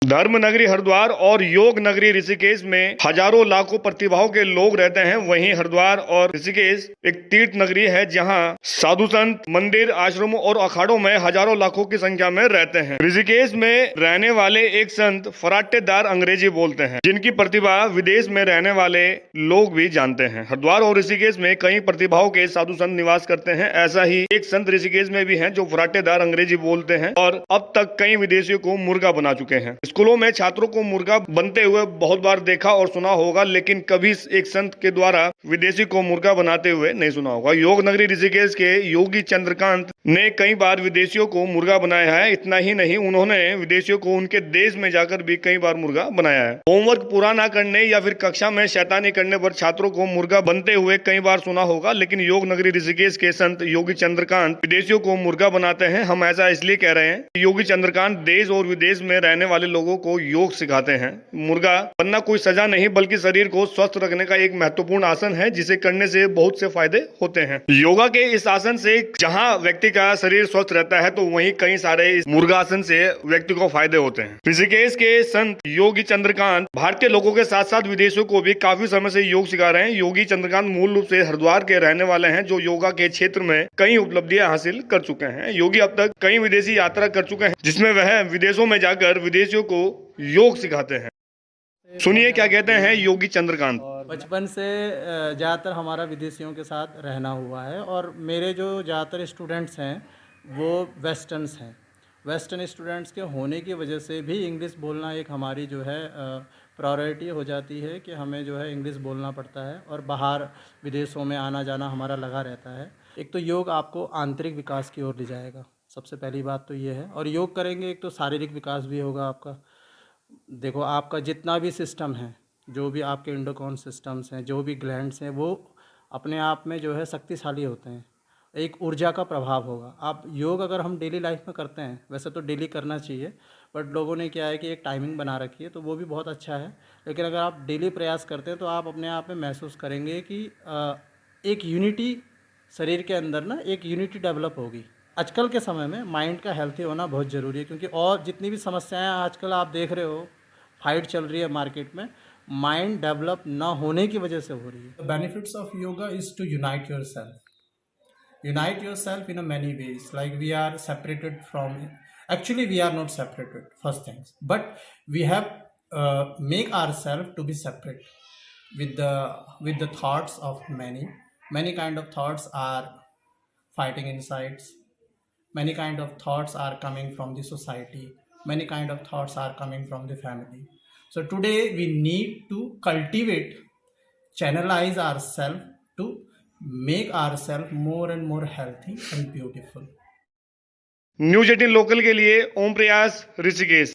धर्म नगरी हरिद्वार और योग नगरी ऋषिकेश में हजारों लाखों प्रतिभाओं के लोग रहते हैं। वहीं हरिद्वार और ऋषिकेश एक तीर्थ नगरी है जहां साधु संत मंदिर, आश्रमों और अखाड़ों में हजारों लाखों की संख्या में रहते हैं। ऋषिकेश में रहने वाले एक संत फराटेदार अंग्रेजी बोलते हैं, जिनकी प्रतिभा विदेश में रहने वाले लोग भी जानते हैं। हरिद्वार और ऋषिकेश में कई प्रतिभाओं के साधु संत निवास करते हैं। ऐसा ही एक संत ऋषिकेश में भी है जो फराटेदार अंग्रेजी बोलते हैं और अब तक कई विदेशियों को मुर्गा बना चुके हैं। स्कूलों में छात्रों को मुर्गा बनते हुए बहुत बार देखा और सुना होगा, लेकिन कभी एक संत के द्वारा विदेशी को मुर्गा बनाते हुए नहीं सुना होगा। योग नगरी ऋषिकेश के योगी चंद्रकांत ने कई बार विदेशियों को मुर्गा बनाया है। इतना ही नहीं, उन्होंने विदेशियों को उनके देश में जाकर भी कई बार मुर्गा बनाया है। होमवर्क पूरा न करने या फिर कक्षा में शैतानी करने पर छात्रों को मुर्गा बनते हुए कई बार सुना होगा, लेकिन योग नगरी ऋषिकेश के संत योगी चंद्रकांत विदेशियों को मुर्गा बनाते हैं। हम ऐसा इसलिए कह रहे हैं कि योगी चंद्रकांत देश और विदेश में रहने वाले लोगों को योग सिखाते हैं। मुर्गा बनना कोई सजा नहीं, बल्कि शरीर को स्वस्थ रखने का एक महत्वपूर्ण आसन है, जिसे करने से बहुत से फायदे होते हैं। योगा के इस आसन से जहां व्यक्ति का शरीर स्वस्थ रहता है, तो वहीं कई सारे इस मुर्गा आसन से व्यक्ति को फायदे होते हैं। ऋषिकेश के संत योगी चंद्रकांत भारतीय लोगों के साथ साथ विदेशियों को भी काफी समय से योग सिखा रहे हैं। योगी चंद्रकांत मूल रूप से हरिद्वार के रहने वाले हैं, जो योगा के क्षेत्र में कई उपलब्धियां हासिल कर चुके हैं। योगी अब तक कई विदेशी यात्रा कर चुके हैं, जिसमें वह विदेशों में जाकर विदेशियों को योग सिखाते हैं। सुनिए क्या कहते हैं योगी चंद्रकांत। बचपन से ज़्यादातर हमारा विदेशियों के साथ रहना हुआ है और मेरे जो ज़्यादातर स्टूडेंट्स हैं वो वेस्टर्न्स हैं। वेस्टर्न स्टूडेंट्स के होने की वजह से भी इंग्लिश बोलना एक हमारी जो है प्रायोरिटी हो जाती है कि हमें जो है इंग्लिश बोलना पड़ता है और बाहर विदेशों में आना जाना हमारा लगा रहता है। एक तो योग आपको आंतरिक विकास की ओर ले जाएगा, सबसे पहली बात तो ये है। और योग करेंगे एक तो शारीरिक विकास भी होगा आपका। देखो, आपका जितना भी सिस्टम है, जो भी आपके इंडोक्राइन सिस्टम्स हैं, जो भी ग्लैंड्स हैं, वो अपने आप में जो है शक्तिशाली होते हैं। एक ऊर्जा का प्रभाव होगा। आप योग अगर हम डेली लाइफ में करते हैं, वैसे तो डेली करना चाहिए, बट लोगों ने क्या है कि एक टाइमिंग बना रखी है, तो वो भी बहुत अच्छा है। लेकिन अगर आप डेली प्रयास करते हैं तो आप अपने आप में महसूस करेंगे कि एक यूनिटी शरीर के अंदर ना एक यूनिटी डेवलप होगी। आजकल के समय में माइंड का हेल्थी होना बहुत ज़रूरी है, क्योंकि और जितनी भी समस्याएं आजकल आप देख रहे हो, फाइट चल रही है मार्केट में, माइंड डेवलप ना होने की वजह से हो रही है। The benefits of yoga is to unite yourself. Unite yourself in a many ways. Like we are separated from. Actually, we are not separated. First things, but we have make ourselves to be separate with the thoughts of many. Many kind of thoughts are fighting inside. Many kind of thoughts are coming from the society. Many kind of thoughts are coming from the family. So today we need to cultivate, channelize ourselves to make ourselves more and more healthy and beautiful. News 18 local के लिए ओम प्रयास, ऋषिकेश।